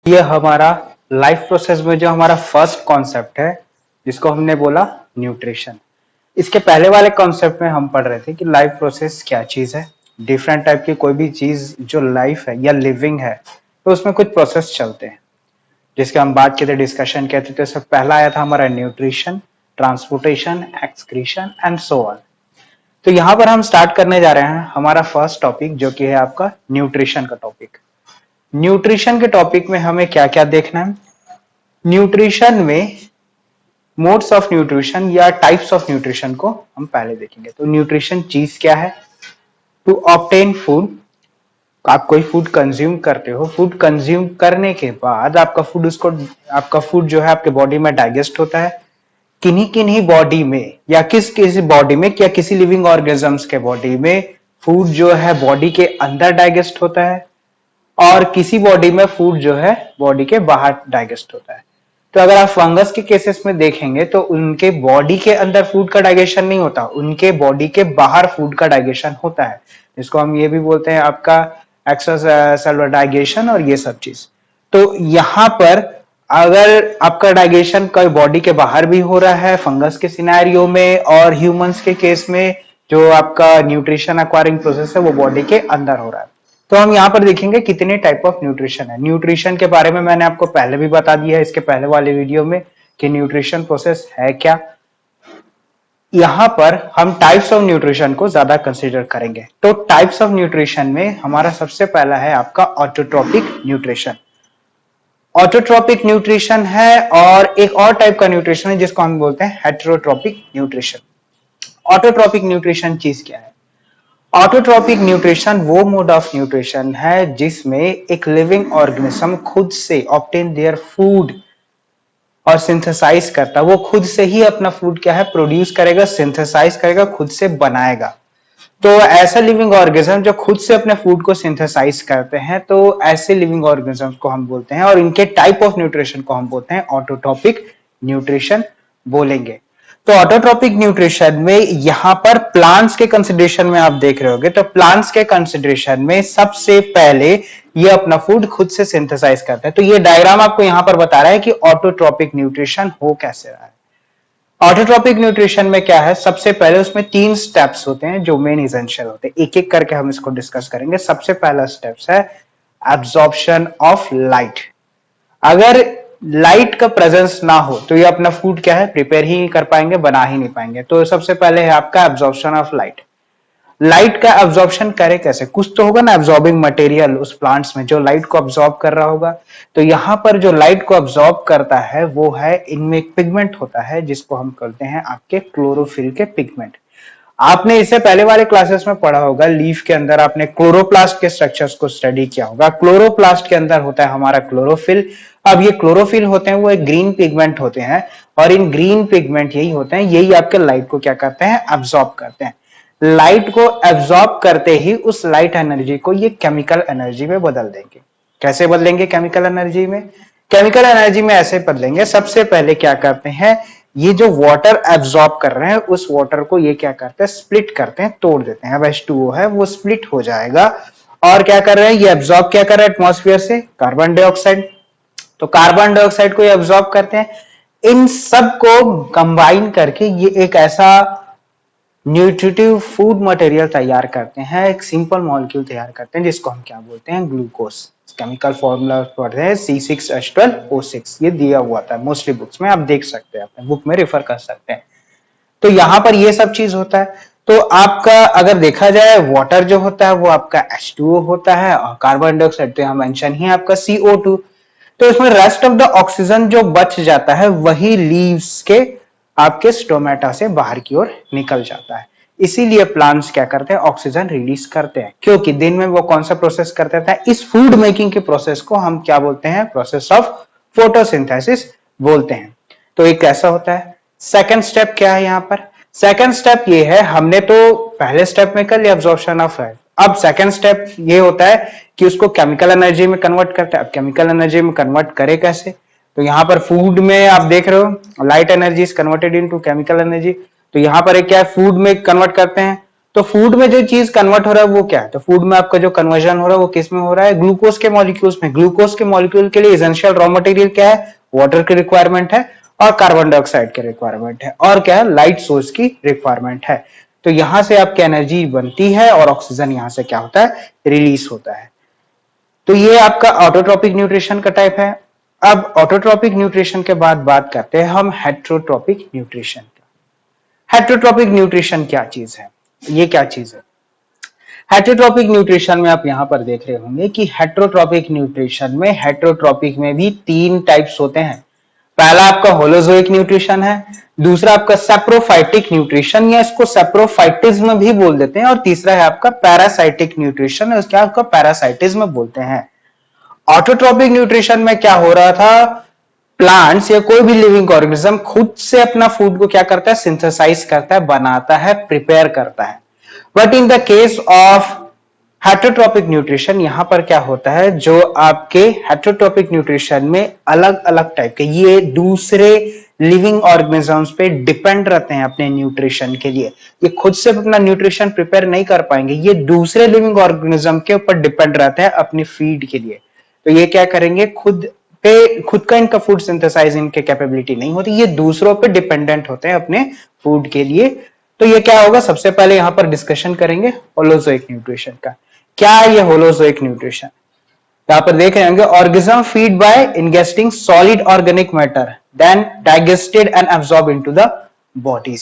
ये हमारा life process में जो हमारा फर्स्ट कॉन्सेप्ट है जिसको हमने बोला न्यूट्रिशन। इसके पहले वाले कॉन्सेप्ट में हम पढ़ रहे थे कि लाइफ प्रोसेस क्या चीज है। डिफरेंट टाइप की कोई भी चीज जो लाइफ है या लिविंग है तो उसमें कुछ प्रोसेस चलते हैं जिसके हम बात करते डिस्कशन कहते थे। सब पहला आया था हमारा nutrition, transportation, excretion and so on. तो यहाँ पर हम स्टार्ट करने जा रहे हैं हमारा फर्स्ट टॉपिक जो कि है आपका न्यूट्रिशन का टॉपिक। न्यूट्रिशन के टॉपिक में हमें क्या क्या देखना है। न्यूट्रिशन में मोड्स ऑफ न्यूट्रिशन या टाइप्स ऑफ न्यूट्रिशन को हम पहले देखेंगे। तो न्यूट्रिशन चीज क्या है? टू ऑब्टेन फूड, आप कोई फूड कंज्यूम करते हो, फूड कंज्यूम करने के बाद आपका फूड जो है आपके बॉडी में डाइजेस्ट होता है। किन्हीं किन्हीं बॉडी में या किसी बॉडी में या किसी लिविंग ऑर्गेनिजम्स के बॉडी में फूड जो है बॉडी के अंदर डाइजेस्ट होता है और किसी बॉडी में फूड जो है बॉडी के बाहर डाइजेस्ट होता है। तो अगर आप फंगस के केसेस में देखेंगे तो उनके बॉडी के अंदर फूड का डाइजेशन नहीं होता, उनके बॉडी के बाहर फूड का डाइजेशन होता है, जिसको हम ये भी बोलते हैं आपका एक्स्ट्रा सेलुलर डाइजेशन और ये सब चीज। तो यहाँ पर अगर आपका डाइजेशन कोई बॉडी के बाहर भी हो रहा है फंगस के सिनेरियो में और ह्यूमंस के केस में जो आपका न्यूट्रिशन एक्वायरिंग प्रोसेस है वो बॉडी के अंदर हो रहा है। तो हम यहाँ पर देखेंगे कितने टाइप ऑफ न्यूट्रिशन है। न्यूट्रिशन के बारे में मैंने आपको पहले भी बता दिया है इसके पहले वाले वीडियो में कि न्यूट्रिशन प्रोसेस है क्या। यहाँ पर हम टाइप्स ऑफ न्यूट्रिशन को ज्यादा कंसीडर करेंगे। तो टाइप्स ऑफ न्यूट्रिशन में हमारा सबसे पहला है आपका ऑटोट्रोपिक न्यूट्रिशन। ऑटोट्रोपिक न्यूट्रिशन है और एक और टाइप का न्यूट्रिशन है जिसको हम बोलते हैं हेटेरोट्रोपिक न्यूट्रिशन। ऑटोट्रोपिक न्यूट्रिशन चीज क्या है? ऑटोट्रोपिक न्यूट्रिशन वो मोड ऑफ न्यूट्रिशन है जिसमें एक लिविंग ऑर्गेनिज्म खुद से ऑब्टेन देयर फूड और सिंथेसाइज करता है। वो खुद से ही अपना फूड क्या है प्रोड्यूस करेगा, सिंथेसाइज करेगा, खुद से बनाएगा। तो ऐसा लिविंग ऑर्गेनिज्म जो खुद से अपने फूड को सिंथेसाइज करते हैं तो ऐसे लिविंग ऑर्गेनिज्म को हम बोलते हैं और इनके टाइप ऑफ न्यूट्रिशन को हम बोलते हैं ऑटोट्रोपिक न्यूट्रिशन बोलेंगे। तो ऑटोट्रोपिक न्यूट्रिशन में यहां पर प्लांट्स के कंसिडरेशन में आप देख रहे होगे तो प्लांट्स के कंसिडरेशन में सबसे पहले ये अपना फूड खुद से सिंथेसाइज करते हैं। तो ये डायग्राम आपको यहां पर बता रहा है कि ऑटोट्रोपिक न्यूट्रिशन हो कैसे रहा है। ऑटोट्रोपिक न्यूट्रिशन में क्या है? सबसे पहले उसमें 3 स्टेप्स होते हैं जो मेन इसेंशियल होते हैं। एक एक करके हम इसको डिस्कस करेंगे। सबसे पहला स्टेप्स है एब्जॉर्प्शन ऑफ लाइट। अगर लाइट का प्रेजेंस ना हो तो ये अपना फूड क्या है प्रिपेयर ही नहीं कर पाएंगे, बना ही नहीं पाएंगे। तो सबसे पहले है आपका एब्जॉर्प्शन ऑफ लाइट। लाइट का एब्जॉर्प्शन करे कैसे? कुछ तो होगा ना एब्जॉर्बिंग मटेरियल उस प्लांट्स में जो लाइट को एब्जॉर्ब कर रहा होगा। तो यहां पर जो लाइट को एब्जॉर्ब करता है वो है, इनमें एक पिगमेंट होता है जिसको हम कहते हैं आपके क्लोरोफिल के पिगमेंट। आपने इससे पहले वाले क्लासेस में पढ़ा होगा लीफ के अंदर आपने क्लोरोप्लास्ट के स्ट्रक्चर्स को स्टडी किया होगा। क्लोरोप्लास्ट के अंदर होता है हमारा क्लोरोफिल। अब ये क्लोरोफिल होते हैं वो एक ग्रीन पिगमेंट होते हैं और इन ग्रीन पिगमेंट यही होते हैं, यही आपके लाइट को क्या करते हैं एब्जॉर्ब करते हैं। लाइट को एब्जॉर्ब करते ही उस लाइट एनर्जी को ये केमिकल एनर्जी में बदल देंगे। कैसे बदलेंगे केमिकल एनर्जी में? केमिकल एनर्जी में ऐसे बदलेंगे, सबसे पहले क्या करते हैं ये जो वाटर एब्जॉर्ब कर रहे हैं उस वाटर को ये क्या करते हैं स्प्लिट करते हैं, तोड़ देते हैं। अब H2O है वो स्प्लिट हो जाएगा और क्या कर रहे हैं ये एब्जॉर्ब क्या कर रहा है एटमॉस्फेयर से कार्बन डाइऑक्साइड। तो कार्बन डाइऑक्साइड को ये एब्जॉर्ब करते हैं। इन सब को कंबाइन करके ये एक ऐसा न्यूट्रिटिव फूड मटेरियल तैयार करते हैं, एक सिंपल मॉलिक्यूल तैयार करते हैं जिसको हम क्या बोलते हैं ग्लूकोज। केमिकल फॉर्मूला पढ़ते हैं C6H12O6, ये दिया हुआ था मोस्टली बुक्स में, आप देख सकते हैं अपने बुक में रेफर कर सकते हैं। तो यहाँ पर ये सब चीज होता है। तो आपका अगर देखा जाए वाटर जो होता है वो आपका H2O होता है और कार्बन डाइऑक्साइड तो यहाँ मेंशन ही है आपका CO2। तो इसमें रेस्ट ऑफ द ऑक्सीजन जो बच जाता है वही लीव्स के आपके स्टोमेटा से बाहर की ओर निकल जाता है। इसीलिए प्लांट्स क्या करते हैं ऑक्सीजन रिलीज करते हैं, क्योंकि दिन में वो कौन सा प्रोसेस करते हैं इस फूड मेकिंग के प्रोसेस को हम क्या बोलते हैं प्रोसेस ऑफ फोटोसिंथेसिस बोलते हैं। तो एक कैसा होता है। सेकंड स्टेप क्या है यहाँ पर? सेकंड स्टेप ये है, हमने तो पहले स्टेप में कर लिया एब्जॉर्प्शन ऑफ लाइट। अब सेकंड स्टेप ये होता है कि उसको केमिकल एनर्जी में कन्वर्ट करते हैं। अब केमिकल एनर्जी में कन्वर्ट करे कैसे? तो यहाँ पर फूड में आप देख रहे हो light energy is converted into chemical energy. तो यहाँ पर एक क्या है फूड में कन्वर्ट करते हैं तो फूड में जो चीज कन्वर्ट हो रहा है वो क्या है? तो फूड में आपका जो कन्वर्जन हो रहा है वो किस में हो रहा है? ग्लूकोज के मॉलिक्यूल्स में। ग्लूकोज के मॉलिक्यूल के लिए एसेंशियल रॉ मटेरियल क्या है? वाटर की रिक्वायरमेंट है और कार्बन डाइऑक्साइड की रिक्वायरमेंट है, और क्या है? लाइट सोर्स की रिक्वायरमेंट है। तो यहां से आपकी एनर्जी बनती है और ऑक्सीजन यहां से क्या होता है? रिलीज होता है। तो ये आपका ऑटोट्रॉपिक न्यूट्रिशन का टाइप है। अब ऑटोट्रॉपिक न्यूट्रिशन के बाद बात करते हैं हम हेट्रोट्रॉपिक न्यूट्रिशन का। हेट्रोट्रॉपिक न्यूट्रिशन क्या चीज है? ये क्या चीज है? हेट्रोट्रॉपिक न्यूट्रिशन में आप यहां पर देख रहे होंगे कि हेट्रोट्रॉपिक में भी 3 टाइप्स होते हैं। पहला आपका होलोजोइक न्यूट्रिशन है, दूसरा आपका सैप्रोफाइटिक न्यूट्रिशन या इसको सैप्रोफाइटिज्म भी बोल देते हैं, और तीसरा है आपका पैरासाइटिक न्यूट्रिशन, उसके आपका पैरासाइटिज्म बोलते हैं। ऑटोट्रॉपिक न्यूट्रिशन में क्या हो रहा था? प्लांट्स या कोई भी लिविंग ऑर्गेनिज्म खुद से अपना फूड को क्या करता है? सिंथेसाइज करता है, बनाता है, प्रिपेयर करता है। But in the case of heterotrophic nutrition यहां पर क्या होता है? जो आपके हेट्रोट्रॉपिक न्यूट्रिशन में अलग अलग टाइप के ये दूसरे लिविंग ऑर्गेनिजम्स पे डिपेंड रहते हैं अपने न्यूट्रिशन के लिए। ये खुद से अपना न्यूट्रिशन प्रिपेयर नहीं कर पाएंगे, ये दूसरे लिविंग ऑर्गेनिज्म के ऊपर डिपेंड रहते हैं अपनी फीड के लिए। तो ये क्या करेंगे? खुद का इनका फूड सिंथेसाइज इनके कैपेबिलिटी नहीं होती, ये दूसरों पे डिपेंडेंट होते हैं अपने फूड के लिए। तो ये क्या होगा? सबसे पहले यहां पर डिस्कशन करेंगे होलोजोइक न्यूट्रिशन का। क्या है ये होलोजोइक न्यूट्रिशन? यहां पर देख रहे होंगे, organism feed by ingesting solid organic matter then digested and absorb into the bodies.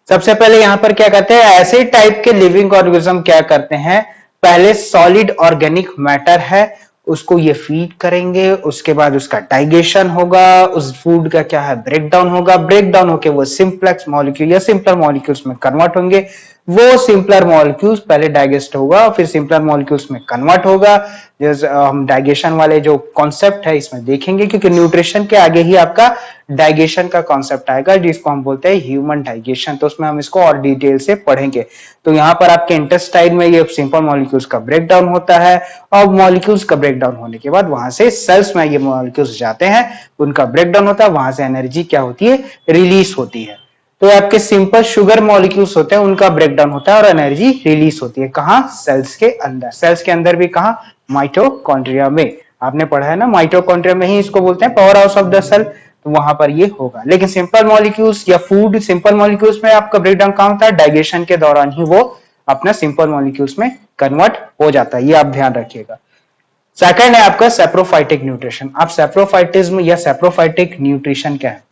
सबसे पहले यहां पर क्या करते हैं? ऐसे टाइप के लिविंग ऑर्गेनिज्म क्या करते हैं? पहले सॉलिड ऑर्गेनिक मैटर है उसको ये फीड करेंगे, उसके बाद उसका डाइजेशन होगा, उस फूड का क्या है? ब्रेकडाउन होगा, ब्रेकडाउन होके वो सिंप्लेक्स मॉलिक्यूल या सिंपलर मॉलिक्यूल्स में कन्वर्ट होंगे। वो सिंपलर मॉलिक्यूल्स पहले डाइजेस्ट होगा, फिर सिंपलर मॉलिक्यूल्स में कन्वर्ट होगा। जैसे हम डाइजेशन वाले जो कॉन्सेप्ट है इसमें देखेंगे, क्योंकि न्यूट्रिशन के आगे ही आपका डाइजेशन का कॉन्सेप्ट आएगा जिसको हम बोलते हैं ह्यूमन डाइजेशन। तो उसमें हम इसको और डिटेल से पढ़ेंगे। तो यहाँ पर आपके इंटेस्टाइन में ये सिंपल मॉलिक्यूल्स का ब्रेकडाउन होता है, और मॉलिक्यूल्स का ब्रेकडाउन होने के बाद वहां से सेल्स में ये मॉलिक्यूल्स जाते हैं, उनका ब्रेकडाउन होता है, वहां से एनर्जी क्या होती है? रिलीज होती है। तो आपके सिंपल शुगर मॉलिक्यूल्स होते हैं, उनका ब्रेकडाउन होता है और एनर्जी रिलीज होती है। कहां? सेल्स के अंदर। सेल्स के अंदर भी कहां? माइटोकॉन्ड्रिया में। आपने पढ़ा है ना, माइटोकॉन्ड्रिया में ही इसको बोलते हैं power house of the cell. तो वहां पर ये होगा। लेकिन सिंपल मॉलिक्यूल्स या फूड सिंपल मॉलिक्यूल्स में आपका ब्रेकडाउन कहां होता है? डाइजेशन के दौरान ही वो अपना सिंपल मॉलिक्यूल्स में कन्वर्ट हो जाता है। ये आप ध्यान रखिएगा। सेकंड है आपका सैप्रोफाइटिक न्यूट्रिशन। आप सैप्रोफाइटिज्म या सैप्रोफाइटिक न्यूट्रिशन क्या है?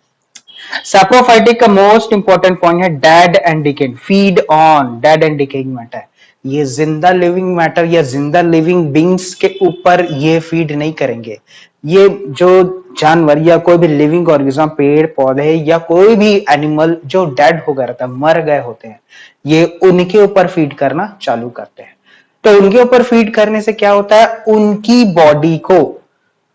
सैप्रोफाइटिक का मोस्ट इंपॉर्टेंट पॉइंट है dead and decaying, feed on dead and decaying matter. ये जिंदा लिविंग मैटर या जिंदा लिविंग बींग्स के ऊपर ये फीड नहीं करेंगे। ये जो जानवर या कोई भी लिविंग ऑर्गेनिज्म, पेड़ पौधे या कोई भी एनिमल जो डेड हो गया रहता है, मर गए होते हैं, ये उनके ऊपर फीड करना चालू करते हैं। तो उनके ऊपर फीड करने से क्या होता है? उनकी बॉडी को,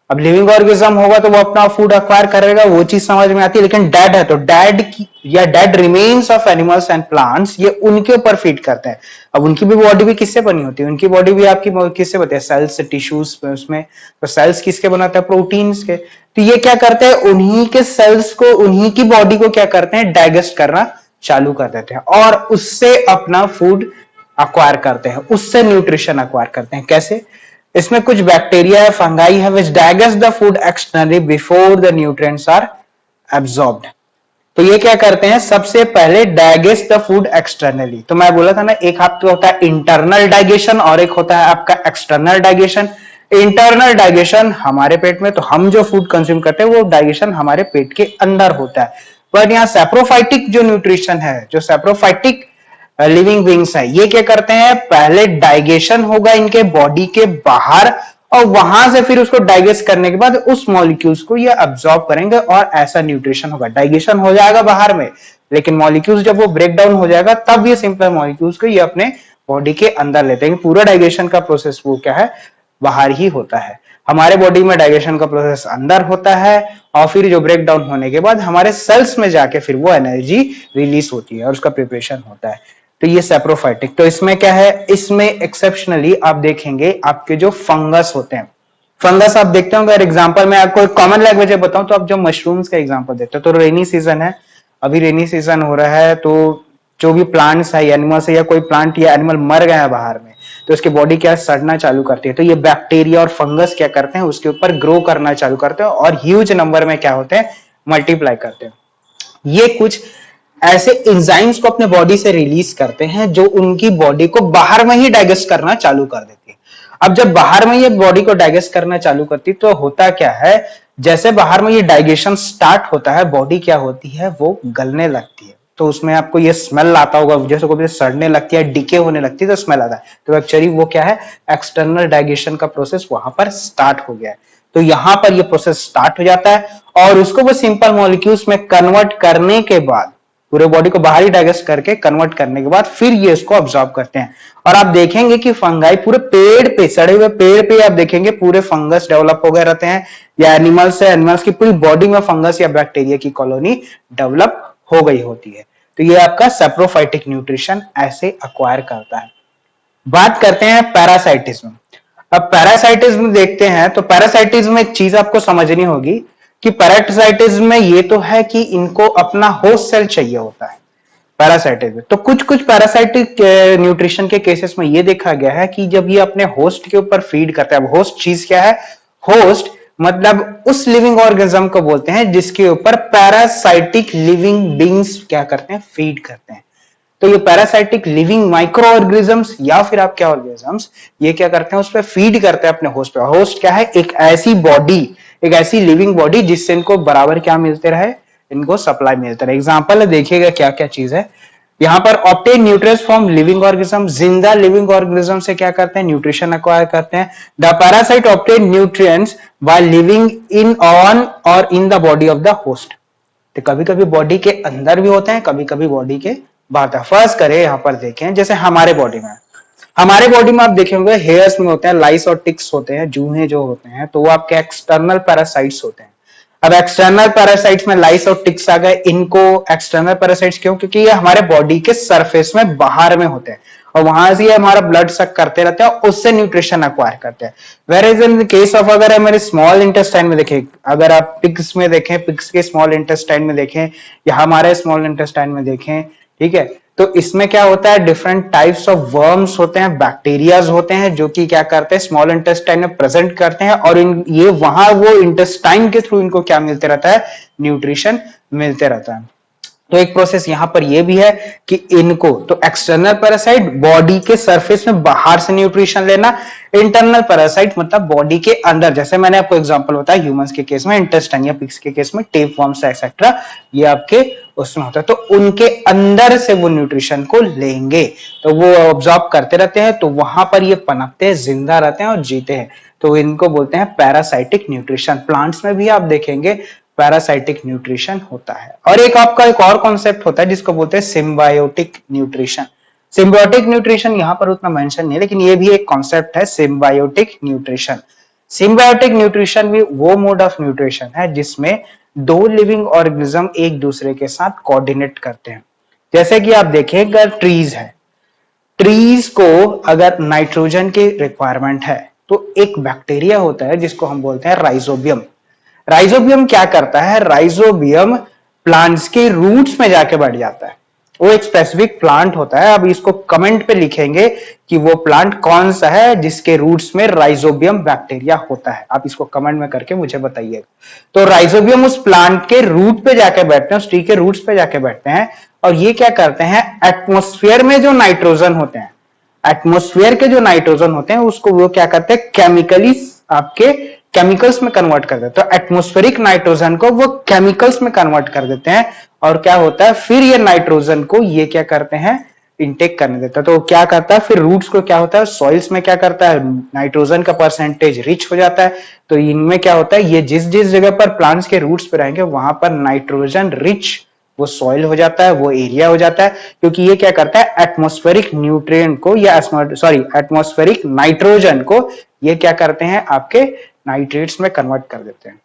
अब लिविंग ऑर्गेनिज्म होगा तो वो अपना फूड अक्वायर करेगा, वो चीज समझ में आती है। लेकिन डेड है तो डेड या dead remains of animals and plants ये उनके ऊपर फीड करते हैं। अब उनकी भी बॉडी भी किससे बनी होती है? उनकी बॉडी भी आपकी किससे बनती है? सेल्स, टिश्यूज उसमें। तो सेल्स किसके बनाते हैं? प्रोटीन्स के। तो ये क्या करते हैं? उन्हीं के सेल्स को, उन्हीं की बॉडी को क्या करते हैं? डाइजेस्ट करना चालू कर देते हैं और उससे अपना फूड अक्वायर करते हैं, उससे न्यूट्रिशन अक्वायर करते हैं। कैसे? इसमें कुछ बैक्टीरिया है, फंगाई है, which digest the food externally before the nutrients are absorbed। तो ये क्या करते हैं? सबसे पहले डाइजेस्ट द फूड एक्सटर्नली। तो मैं बोला था ना, एक आपका होता है इंटरनल डाइजेशन और एक होता है आपका एक्सटर्नल डाइजेशन। इंटरनल डाइजेशन हमारे पेट में, तो हम जो फूड कंज्यूम करते हैं वो डाइजेशन हमारे पेट के अंदर होता है। बट यहाँ सैप्रोफाइटिक जो न्यूट्रिशन है, जो सैप्रोफाइटिक लिविंग बींग्स है, ये क्या करते हैं? पहले डाइजेशन होगा इनके बॉडी के बाहर, और वहां से फिर उसको डाइजेस्ट करने के बाद उस मॉलिक्यूल्स को ये अब्सॉर्ब करेंगे और ऐसा न्यूट्रिशन होगा। डाइजेशन हो जाएगा बाहर में, लेकिन मॉलिक्यूल्स जब वो ब्रेक डाउन हो जाएगा तब ये सिंपल मॉलिक्यूल्स को ये अपने बॉडी के अंदर लेते हैं। पूरा डाइजेशन का प्रोसेस वो क्या है? बाहर ही होता है। हमारे बॉडी में डाइजेशन का प्रोसेस अंदर होता है, और फिर जो ब्रेक डाउन होने के बाद हमारे सेल्स में जाके फिर वो एनर्जी रिलीज होती है और उसका प्रिपरेशन होता है। तो ये सैप्रोफाइटिक। तो इसमें क्या है? इसमें एक्सेप्शनली आप देखेंगे आपके जो फंगस होते हैं, फंगस आप देखते होंगे। अगर एग्जांपल में आपको एक कॉमन लैंग्वेज बताऊं तो आप जो मशरूम्स का एग्जांपल देखते हो, तो रेनी सीजन है, अभी रेनी सीजन हो रहा है, तो जो भी प्लांट्स है, एनिमल्स है, या कोई प्लांट या एनिमल मर गया है बाहर में, तो उसकी बॉडी क्या सड़ना चालू करती है, तो ये बैक्टीरिया और फंगस क्या करते हैं, उसके ऊपर ग्रो करना चालू करते हैं और ह्यूज नंबर में क्या होते हैं, मल्टीप्लाई करते हैं। ये कुछ ऐसे एंजाइम्स को अपने बॉडी से रिलीज करते हैं जो उनकी बॉडी को बाहर में ही डाइजेस्ट करना चालू कर देती है। अब जब बाहर में ये बॉडी को डाइजेस्ट करना चालू करती तो होता क्या है, जैसे बाहर में ये डाइजेशन स्टार्ट होता है, बॉडी क्या होती है, वो गलने लगती है। तो उसमें आपको ये स्मेल आता होगा, जैसे कभी सड़ने लगती है, डिके होने लगती है तो स्मेल आता है। तो एक्चुअली वो क्या है, एक्सटर्नल डाइजेशन का प्रोसेस वहां पर स्टार्ट हो गया है। तो यहां पर ये प्रोसेस स्टार्ट हो जाता है और उसको वो सिंपल मॉलिक्यूल्स में कन्वर्ट करने के बाद, पूरे बॉडी को बाहरी डाइजेस्ट करके कन्वर्ट करने के बाद फिर ये इसको ऑब्जॉर्व करते हैं। और आप देखेंगे कि फंगाई पूरे पेड़ पे, सड़े हुए पेड़ पे आप देखेंगे पूरे फंगस डेवलप हो गए रहते हैं, या एनिमल्स है, एनिमल्स की पूरी बॉडी में फंगस या बैक्टीरिया की कॉलोनी डेवलप हो गई होती है। तो ये आपका सैप्रोफाइटिक न्यूट्रिशन ऐसे एक्वायर करता है। बात करते हैं पैरासाइटिज्म। अब पैरासाइटिज्म देखते हैं, तो पैरासाइटिज्म में एक चीज आपको समझनी होगी कि पैरासाइटिज्म में ये तो है कि इनको अपना होस्ट सेल चाहिए होता है पैरासाइटिज्म। तो कुछ कुछ पैरासाइटिक न्यूट्रिशन के केसेस में ये देखा गया है कि जब ये अपने होस्ट के ऊपर फीड करता है, अब होस्ट चीज क्या है, होस्ट मतलब उस लिविंग ऑर्गेनिज्म को बोलते हैं जिसके ऊपर पैरासाइटिक लिविंग बींग्स क्या करते हैं, फीड करते हैं। तो ये पैरासाइटिक लिविंग माइक्रो ऑर्गेनिजम्स या फिर आप क्या ऑर्गेनिजम्स, ये क्या करते हैं, उस पर फीड करते हैं अपने होस्ट पे। होस्ट क्या है, एक ऐसी बॉडी, एक ऐसी लिविंग बॉडी जिससे इनको बराबर क्या मिलते रहे, इनको सप्लाई मिलता रहे। एग्जांपल देखिएगा क्या क्या चीज है यहाँ पर। Obtain nutrients from living organism, जिंदा लिविंग ऑर्गेनिज्म से क्या करते हैं, न्यूट्रिशन एक्वायर करते हैं। The parasite obtain nutrients by living in on or in the body of the host. तो कभी कभी बॉडी के अंदर भी होते हैं, कभी कभी बॉडी के बाहर। फर्स्ट करें यहाँ पर देखें, जैसे हमारे बॉडी में, हमारे बॉडी में आप देखेंगे हेयर्स में होते हैं, लाइस और टिक्स होते हैं, जूहे जो होते हैं, तो वो आपके एक्सटर्नल पैरासाइट्स होते हैं। अब एक्सटर्नल पैरासाइट्स में लाइस और टिक्स आ गए, इनको एक्सटर्नल पैरासाइट्स क्यों, क्योंकि ये हमारे बॉडी के सरफेस में बाहर में होते हैं और वहां से ये हमारा ब्लड सक करते रहते हैं और उससे न्यूट्रिशन एक्वायर करते हैं। Where is in case of, अगर हमारे स्मॉल इंटेस्टाइन में देखें, अगर आप पिग्स में देखें, पिग्स के स्मॉल इंटेस्टाइन में देखें या हमारे स्मॉल इंटेस्टाइन में देखें, ठीक है, तो इसमें क्या होता है, डिफरेंट टाइप्स ऑफ वर्म्स होते हैं, बैक्टीरियाज होते हैं जो कि क्या करते हैं, स्मॉल इंटेस्टाइन में प्रेजेंट करते हैं और ये वहां वो इंटेस्टाइन के थ्रू इनको क्या मिलते रहता है, न्यूट्रिशन मिलते रहता है। तो एक प्रोसेस यहां पर यह भी है कि इनको, तो एक्सटर्नल पैरासाइट बॉडी के सरफेस में बाहर से न्यूट्रिशन लेना, इंटरनल पैरासाइट मतलब बॉडी के अंदर, जैसे मैंने आपको एग्जांपल बताया ह्यूमंस के केस में इंटेस्टाइन या पिग्स के केस में टेप वर्म्स एक्सेट्रा, ये आपके उसमें होता है। तो उनके अंदर से वो न्यूट्रिशन को लेंगे, तो वो ऑब्जॉर्व करते रहते हैं, तो वहां पर ये पनपते हैं, जिंदा रहते हैं और जीते हैं। तो इनको बोलते हैं पैरासाइटिक न्यूट्रिशन। प्लांट्स में भी आप देखेंगे पैरासाइटिक न्यूट्रिशन होता है। और एक आपका एक और कॉन्सेप्ट होता है जिसको बोलते हैं सिम्बायोटिक न्यूट्रिशन। सिम्बायोटिक न्यूट्रिशन यहां पर उतना मेंशन नहीं है, लेकिन ये भी एक कॉन्सेप्ट है, सिम्बायोटिक न्यूट्रिशन। सिम्बायोटिक न्यूट्रिशन भी वो मोड ऑफ न्यूट्रिशन है जिसमें दो लिविंग ऑर्गेनिज्म एक दूसरे के साथ कोऑर्डिनेट करते हैं। जैसे कि आप देखेंगे ट्रीज है, ट्रीज को अगर नाइट्रोजन की रिक्वायरमेंट है तो एक बैक्टीरिया होता है जिसको हम बोलते हैं राइजोबियम। राइजोबियम क्या करता है, राइजोबियम प्लांट्स के रूट्स में जाके बैठ जाता है। वो एक स्पेसिफिक प्लांट होता है, अब इसको कमेंट पे लिखेंगे कि वो प्लांट कौन सा है जिसके रूट्स में राइजोबियम बैक्टीरिया होता है, आप इसको कमेंट में करके मुझे बताइएगा। तो राइजोबियम उस प्लांट के रूट पे जाके बैठते हैं, उस ट्री के रूट्स पे जाके बैठते हैं और ये क्या करते हैं, एटमोस्फेयर में जो नाइट्रोजन होते हैं, एटमोस्फेयर के जो नाइट्रोजन होते हैं उसको वो क्या करते हैं, केमिकली आपके केमिकल्स में कन्वर्ट कर देते हैं। तो एटमोस्फेरिक नाइट्रोजन को वो केमिकल्स में कन्वर्ट कर देते हैं और क्या होता है, फिर ये नाइट्रोजन को ये क्या करते हैं, इनटेक करने देता है। तो क्या करता है, फिर रूट्स को क्या होता है, सॉइल्स में क्या करता है, नाइट्रोजन का परसेंटेज रिच हो जाता है। तो इनमें क्या होता है, ये जिस जिस जगह पर प्लांट्स के रूट्स पे रहेंगे वहां पर नाइट्रोजन रिच वो सॉइल हो जाता है, वो एरिया हो जाता है, क्योंकि ये क्या करता है, एटमोस्फेरिक न्यूट्रिएंट को या एटमोस्फेरिक नाइट्रोजन को ये क्या करते हैं, आपके नाइट्रेट्स में कन्वर्ट कर देते हैं।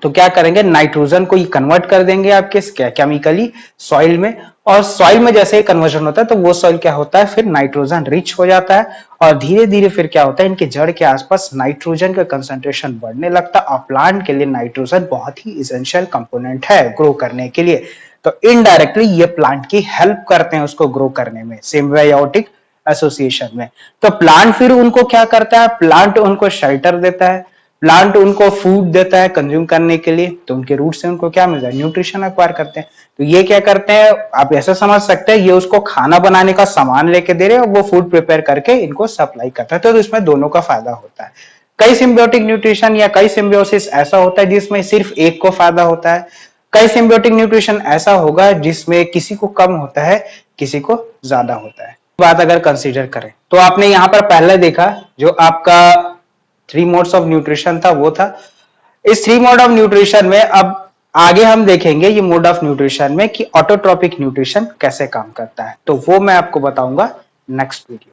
तो क्या करेंगे, नाइट्रोजन को कन्वर्ट कर देंगे आपके केमिकली सॉइल में, और सॉइल में जैसे ही कन्वर्जन होता है तो वो सॉइल क्या होता है, फिर नाइट्रोजन रिच हो जाता है, और धीरे धीरे फिर क्या होता है, इनके जड़ के आसपास नाइट्रोजन का कंसंट्रेशन बढ़ने लगता है। और प्लांट के लिए नाइट्रोजन बहुत ही इसेंशियल कंपोनेंट है ग्रो करने के लिए। तो इनडायरेक्टली ये प्लांट की हेल्प करते हैं उसको ग्रो करने में, सिम्बायोटिक एसोसिएशन में। तो प्लांट फिर उनको क्या करता है, प्लांट उनको शेल्टर देता है, प्लांट उनको फूड देता है कंज्यूम करने के लिए, तो उनके रूट से उनको क्या मिलता है, न्यूट्रिशन एक्वायर करते हैं। तो ये क्या करते हैं, आप ऐसा समझ सकते हैं, ये उसको खाना बनाने का सामान लेके दे रहे हैं और वो फूड प्रिपेयर करके इनको सप्लाई करता है। तो इसमें दोनों का फायदा होता है। कई सिम्बियोटिक न्यूट्रिशन या कई सिम्बियोसिस ऐसा होता है जिसमें सिर्फ एक को फायदा होता है। कई सिम्बियोटिक न्यूट्रिशन ऐसा होगा जिसमें किसी को कम होता है, किसी को ज्यादा होता है। बात अगर कंसीडर करें तो आपने यहाँ पर पहले देखा जो आपका 3 मोड्स ऑफ न्यूट्रिशन था वो था। इस 3 मोड ऑफ न्यूट्रिशन में अब आगे हम देखेंगे ये मोड ऑफ न्यूट्रिशन में कि ऑटोट्रोपिक न्यूट्रिशन कैसे काम करता है, तो वो मैं आपको बताऊंगा नेक्स्ट वीडियो।